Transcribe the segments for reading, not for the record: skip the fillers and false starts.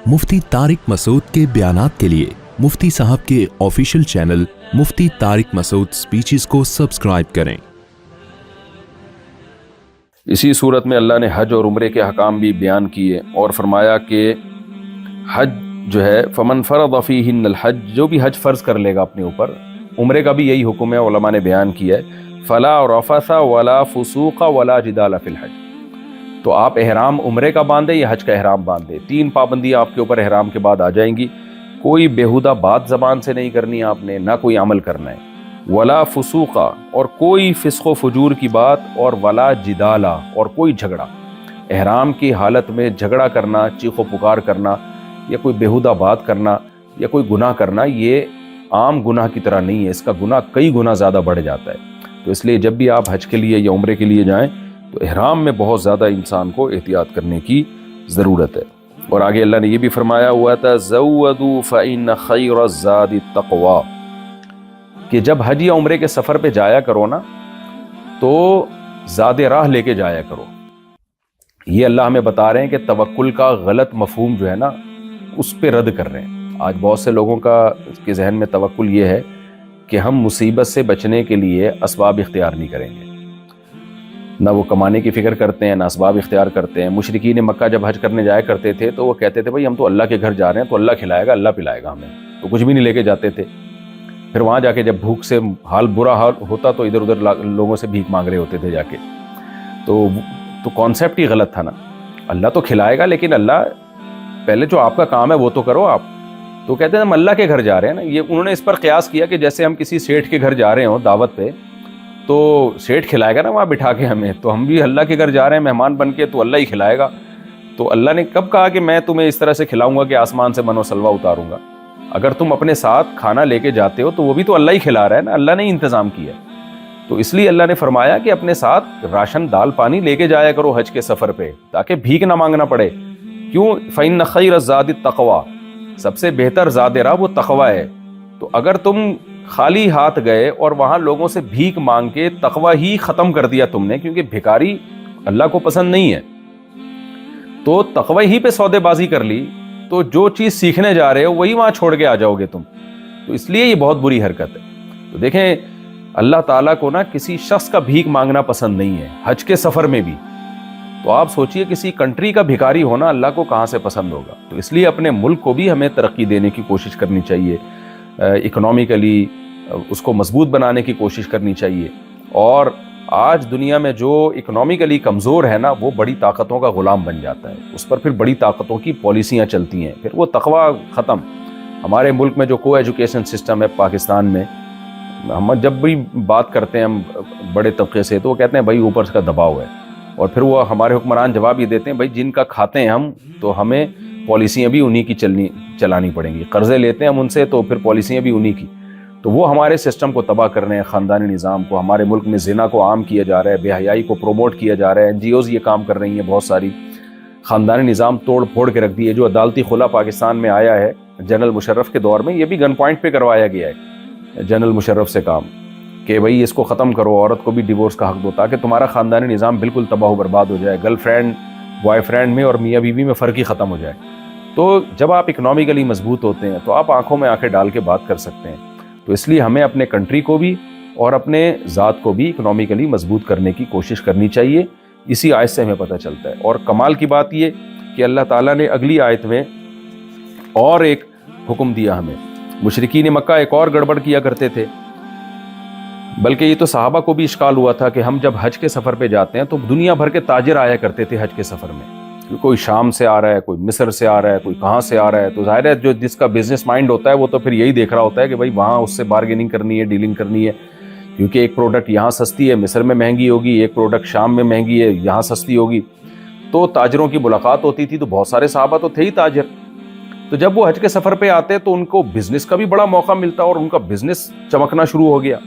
मुफ्ती तारिक मसूद के बयानात के लिए मुफ्ती साहब के ऑफिशियल चैनल मुफ्ती तारिक मसूद स्पीचेस को सब्सक्राइब करें। इसी सूरत में अल्लाह ने हज और उम्रे के हकाम भी बयान किए और फरमाया कि हज जो है फमन फ़रद फ़ीहिन्नल हज, जो भी हज फ़र्ज़ कर लेगा अपने ऊपर, उम्रे का भी यही हुक्म है, उलमा ने बयान किया है, फ़ला रफ़सा वला फ़ुसूक़ वला जिदाल फ़िल हज। तो आप एहराम उम्रे का बांधे या हज का एहराम बांधे, 3 पाबंदियाँ आपके ऊपर एहराम के बाद आ जाएंगी। कोई बेहुदा बात ज़बान से नहीं करनी आपने, ना कोई अमल करना है, वला फुसूका, और कोई फिस्को फजूर की बात, और वला जिदाला, और कोई झगड़ा। एहराम की हालत में झगड़ा करना, चीखो पुकार करना, या कोई बेहुदा बात करना, या कोई गुनाह करना, ये आम गुनाह की तरह नहीं है, इसका गुनाह कई गुना ज़्यादा बढ़ जाता है। तो इसलिए जब भी आप हज के लिए या उम्रे के लिए जाएं तो एहराम में बहुत ज़्यादा इंसान को एहतियात करने की ज़रूरत है। और आगे अल्लाह ने यह भी फरमाया हुआ था, ज़व्वदू फ़इन्न ख़ैरज़्ज़ादि तक़वा, कि जब हज या उम्रे के सफ़र पे जाया करो ना तो ज़ादे राह लेके जाया करो। ये अल्लाह हमें बता रहे हैं कि तवक्कुल का गलत मफ़हूम जो है ना उस पे रद्द कर रहे हैं। आज बहुत से लोगों का के जहन में तवक्कुल ये है कि हम मुसीबत से बचने के लिए असबाब इख्तियार नहीं करेंगे, ना वो कमाने की फ़िक्र करते हैं, ना असबाब इख्तियार करते हैं। मुशरिकीन मक्का जब हज करने जाया करते थे तो वो कहते थे भाई हम तो अल्लाह के घर जा रहे हैं तो अल्लाह खिलाएगा, अल्लाह पिलाएगा, हमें तो कुछ भी नहीं लेके जाते थे। फिर वहाँ जाके जब भूख से बुरा हाल होता तो इधर उधर लोगों से भीख मांग रहे होते थे जाके। तो कॉन्सेप्ट ही गलत था ना। अल्लाह तो खिलाएगा, लेकिन अल्लाह पहले जो आपका काम है वो तो करो आप। तो कहते हैं हम अल्लाह के घर जा रहे हैं ना, ये उन्होंने इस पर क़यास किया कि जैसे हम किसी सेठ के घर जा रहे हो दावत पे, तो सेठ खिलाएगा ना वहाँ बिठा के हमें, तो हम भी अल्लाह के घर जा रहे हैं मेहमान बन के, तो अल्लाह ही खिलाएगा। तो अल्लाह ने कब कहा कि मैं तुम्हें इस तरह से खिलाऊंगा कि आसमान से मनो सलवा उतारूंगा? अगर तुम अपने साथ खाना लेके जाते हो तो वो भी तो अल्लाह ही खिला रहा है ना, अल्लाह ने ही इंतज़ाम किया। तो इसलिए अल्लाह ने फरमाया कि अपने साथ राशन दाल पानी लेके जाया करो हज के सफ़र पे, ताकि भीख ना मांगना पड़े। क्यों? फ़इन्न ख़ैरज़्ज़ादि तक़वा, सबसे बेहतर ज़ादे राह वो तक़वा है। तो अगर तुम खाली हाथ गए और वहाँ लोगों से भीख मांग के तक़वा ही ख़त्म कर दिया तुमने, क्योंकि भिखारी अल्लाह को पसंद नहीं है, तो तक़वा ही पे सौदेबाजी कर ली, तो जो चीज़ सीखने जा रहे हो वही वहाँ छोड़ के आ जाओगे तुम। तो इसलिए ये बहुत बुरी हरकत है। तो देखें, अल्लाह ताला को ना किसी शख्स का भीख मांगना पसंद नहीं है, हज के सफ़र में भी। तो आप सोचिए किसी कंट्री का भिखारी होना अल्लाह को कहाँ से पसंद होगा। तो इसलिए अपने मुल्क को भी हमें तरक्की देने की कोशिश करनी चाहिए, इकोनॉमिकली उसको मजबूत बनाने की कोशिश करनी चाहिए। और आज दुनिया में जो इकोनॉमिकली कमज़ोर है ना, वो बड़ी ताकतों का ग़ुलाम बन जाता है, उस पर फिर बड़ी ताकतों की पॉलिसियाँ चलती हैं, फिर वो तक़वा ख़त्म। हमारे मुल्क में जो को एजुकेशन सिस्टम है पाकिस्तान में, हम जब भी बात करते हैं हम बड़े तबके से, तो वो कहते हैं भाई ऊपर से का दबाव है, और फिर वो हमारे हुक्मरान जवाब ये देते हैं भाई जिनका खाते हैं हम, तो हमें पॉलिसियाँ भी उन्हीं की चलानी पड़ेंगी, कर्ज़े लेते हैं हम उनसे, तो फिर पॉलिसियाँ भी उन्हीं की। तो वो हमारे सिस्टम को तबाह कर रहे हैं, ख़ानदानी निज़ाम को। हमारे मुल्क में ज़िना को आम किया जा रहा है, बेहयाई को प्रोमोट किया जा रहा है, NGOs ये काम कर रही हैं बहुत सारी। ख़ानदानी निज़ाम तोड़ फोड़ के रख दिए। जो अदालती खुला पाकिस्तान में आया है जनरल मुशर्रफ के दौर में, ये भी गन पॉइंट पे करवाया गया है जनरल मुशर्रफ से काम, कि भाई इसको ख़त्म करो, औरत को भी डिवोर्स का हक़ दो, ताकि तुम्हारा ख़ानदानी निज़ाम बिल्कुल तबाह बर्बाद हो जाए, गर्लफ्रेंड बॉयफ्रेंड में और मियाँ बीवी में फ़र्क ही ख़त्म हो जाए। तो जब आप इकनॉमिकली मजबूत होते हैं तो आप आंखों में आंखें डाल के बात कर सकते हैं। तो इसलिए हमें अपने कंट्री को भी और अपने ज़ात को भी इकनॉमिकली मजबूत करने की कोशिश करनी चाहिए। इसी आयत से हमें पता चलता है। और कमाल की बात ये कि अल्लाह ताला ने अगली आयत में और एक हुक्म दिया हमें। मुशरिकीन मक्का एक और गड़बड़ किया करते थे, बल्कि ये तो सहाबा को भी इश्काल हुआ था कि हम जब हज के सफ़र पे जाते हैं तो दुनिया भर के ताजिर आया करते थे हज के सफ़र में। कोई शाम से आ रहा है, कोई मिस्र से आ रहा है, कोई कहाँ से आ रहा है। तो ज़ाहिर है जो जिसका बिजनेस माइंड होता है वो तो फिर यही देख रहा होता है कि भाई वहाँ उससे बार्गेनिंग करनी है, डीलिंग करनी है, क्योंकि एक प्रोडक्ट यहाँ सस्ती है मिस्र में महंगी होगी, एक प्रोडक्ट शाम में महंगी है यहाँ सस्ती होगी। तो ताजरों की मुलाकात होती थी, तो बहुत सारे सहाबा तो थे ही ताजर। तो जब वो हज के सफ़र पे आते तो उनको बिजनेस का भी बड़ा मौका मिलता और उनका बिजनेस चमकना शुरू हो गया।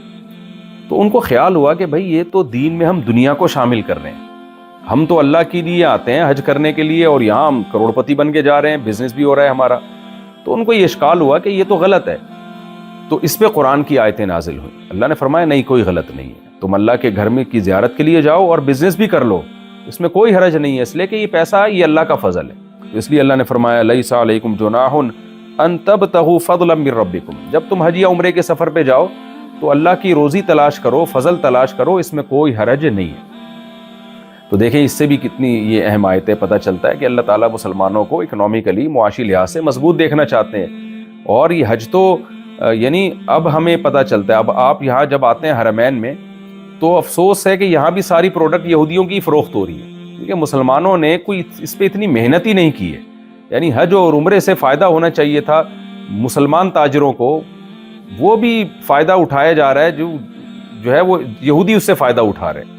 तो उनको ख्याल हुआ कि भाई ये तो दीन में हम दुनिया को शामिल कर रहे हैं, हम तो अल्लाह के लिए आते हैं हज करने के लिए और यहाँ हम करोड़पति बन के जा रहे हैं, बिजनेस भी हो रहा है हमारा। तो उनको ये इश्काल हुआ कि ये तो गलत है। तो इस पे कुरान की आयतें नाजिल हुई। अल्लाह ने फरमाया नहीं, कोई गलत नहीं है, तुम अल्लाह के घर में की ज़ियारत के लिए जाओ और बिजनेस भी कर लो, इसमें कोई हरज नहीं है, इसलिए कि ये पैसा ये अल्लाह का फजल है। تو اس لیے اللہ نے فرمایا لیس علیکم جناح ان تبتغوا فضلا من ربکم، جب تم حج یا عمرے کے سفر پہ جاؤ تو اللہ کی روزی تلاش کرو، فضل تلاش کرو، اس میں کوئی حرج نہیں ہے۔ تو دیکھیں اس سے بھی کتنی یہ اہم آیتیں پتہ چلتا ہے کہ اللہ تعالیٰ مسلمانوں کو اکنامیکلی، معاشی لحاظ سے مضبوط دیکھنا چاہتے ہیں۔ اور یہ حج تو یعنی اب ہمیں پتہ چلتا ہے، اب آپ یہاں جب آتے ہیں حرمین میں تو افسوس ہے کہ یہاں بھی ساری پروڈکٹ یہودیوں کی فروخت ہو رہی ہے، کیونکہ مسلمانوں نے کوئی اس پہ اتنی محنت ہی نہیں کی ہے۔ یعنی حج اور عمرے سے فائدہ ہونا چاہیے تھا مسلمان تاجروں کو، وہ بھی فائدہ اٹھایا جا رہا ہے، جو ہے وہ یہودی اس سے فائدہ اٹھا رہے ہیں۔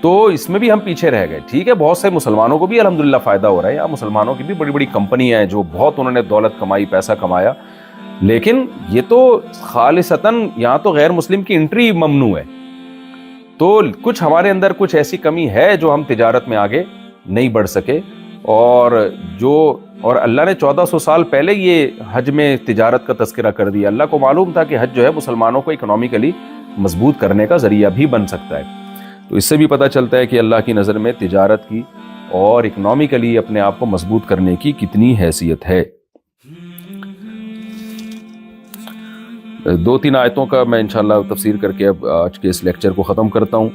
تو اس میں بھی ہم پیچھے رہ گئے۔ ٹھیک ہے، بہت سے مسلمانوں کو بھی الحمدللہ فائدہ ہو رہا ہے، یہاں مسلمانوں کی بھی بڑی بڑی کمپنیاں ہیں جو بہت انہوں نے دولت کمائی، پیسہ کمایا، لیکن یہ تو خالصتاً یہاں تو غیر مسلم کی انٹری ممنوع ہے۔ تو کچھ ہمارے اندر کچھ ایسی کمی ہے جو ہم تجارت میں آگے نہیں بڑھ سکے، اور اللہ نے 1400 سال پہلے یہ حج میں تجارت کا تذکرہ کر دیا۔ اللہ کو معلوم تھا کہ حج جو ہے مسلمانوں کو اکنامیکلی مضبوط کرنے کا ذریعہ بھی بن سکتا ہے۔ تو اس سے بھی پتہ چلتا ہے کہ اللہ کی نظر میں تجارت کی اور اکنامیکلی اپنے آپ کو مضبوط کرنے کی کتنی حیثیت ہے۔ 2-3 آیتوں کا میں انشاءاللہ تفسیر کر کے اب آج کے اس لیکچر کو ختم کرتا ہوں۔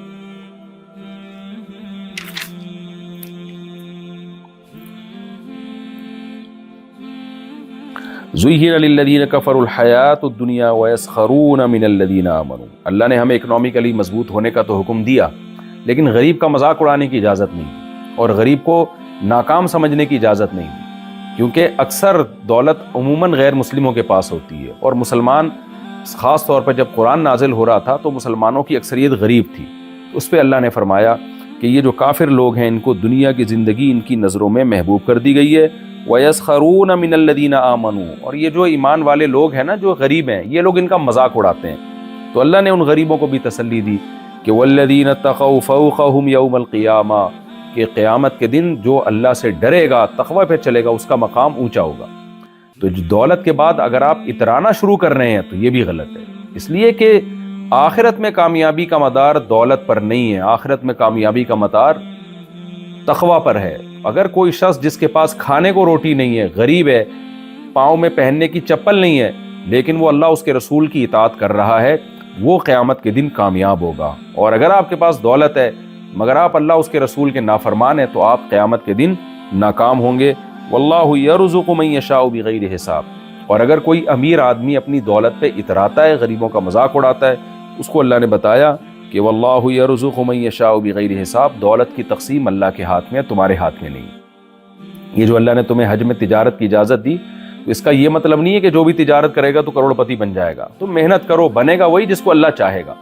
زُيِّنَ لِلَّذِينَ كَفَرُوا الْحَيَاةُ الدُّنْيَا وَيَسْخَرُونَ مِنَ الَّذِينَ آمَنُوا۔ اللہ نے ہمیں اکنامیکلی مضبوط ہونے کا تو حکم دیا، لیکن غریب کا مذاق اڑانے کی اجازت نہیں دی، اور غریب کو ناکام سمجھنے کی اجازت نہیں دی، کیونکہ اکثر دولت عموماً غیر مسلموں کے پاس ہوتی ہے، اور مسلمان خاص طور پر جب قرآن نازل ہو رہا تھا تو مسلمانوں کی اکثریت غریب تھی۔ اس پہ اللہ نے فرمایا کہ یہ جو کافر لوگ ہیں ان کو دنیا کی زندگی ان کی نظروں میں محبوب کر دی گئی ہے، وَيَسْخَرُونَ مِنَ الَّذِينَ آمَنُوا، اور یہ جو ایمان والے لوگ ہیں نا، جو غریب ہیں، یہ لوگ ان کا مذاق اڑاتے ہیں۔ تو اللہ نے ان غریبوں کو بھی تسلی دی کہ وَالَّذِينَ اتَّقَوْا فَوْقَهُمْ يَوْمَ الْقِيَامَةِ، کہ قیامت کے دن جو اللہ سے ڈرے گا، تقوی پہ چلے گا، اس کا مقام اونچا ہوگا۔ تو دولت کے بعد اگر آپ اترانا شروع کر رہے ہیں تو یہ بھی غلط ہے، اس لیے کہ آخرت میں کامیابی کا مدار دولت پر نہیں ہے، آخرت میں کامیابی کا مدار تقوی پر ہے۔ اگر کوئی شخص جس کے پاس کھانے کو روٹی نہیں ہے، غریب ہے، پاؤں میں پہننے کی چپل نہیں ہے، لیکن وہ اللہ اس کے رسول کی اطاعت کر رہا ہے، وہ قیامت کے دن کامیاب ہوگا۔ اور اگر آپ کے پاس دولت ہے مگر آپ اللہ اس کے رسول کے نافرمان ہیں تو آپ قیامت کے دن ناکام ہوں گے۔ واللہ یرزق من یشاء بغیر حساب۔ اور اگر کوئی امیر آدمی اپنی دولت پہ اتراتا ہے، غریبوں کا مذاق اڑاتا ہے، اس کو اللہ نے بتایا کہ واللہ یرزق من یشاء بغیر حساب، دولت کی تقسیم اللہ کے ہاتھ میں ہے، تمہارے ہاتھ میں نہیں۔ یہ جو اللہ نے تمہیں حج میں تجارت کی اجازت دی، تو اس کا یہ مطلب نہیں ہے کہ جو بھی تجارت کرے گا تو کروڑ پتی بن جائے گا۔ تم محنت کرو، بنے گا وہی جس کو اللہ چاہے گا۔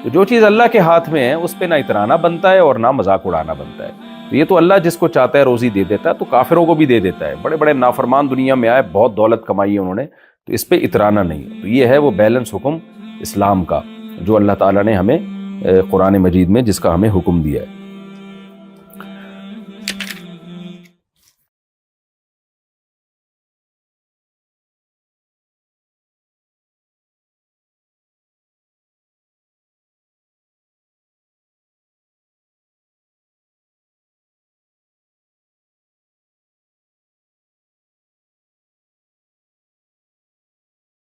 تو جو چیز اللہ کے ہاتھ میں ہے اس پہ نہ اترانا بنتا ہے اور نہ مذاق اڑانا بنتا ہے۔ تو یہ تو اللہ جس کو چاہتا ہے روزی دے دیتا ہے، تو کافروں کو بھی دے دیتا ہے۔ بڑے بڑے نافرمان دنیا میں آئے، بہت دولت کمائی ہے انہوں نے، تو اس پہ اترانا نہیں ہے۔ تو یہ ہے وہ بیلنس حکم اسلام کا جو اللہ تعالیٰ نے ہمیں قرآن مجید میں جس کا ہمیں حکم دیا ہے۔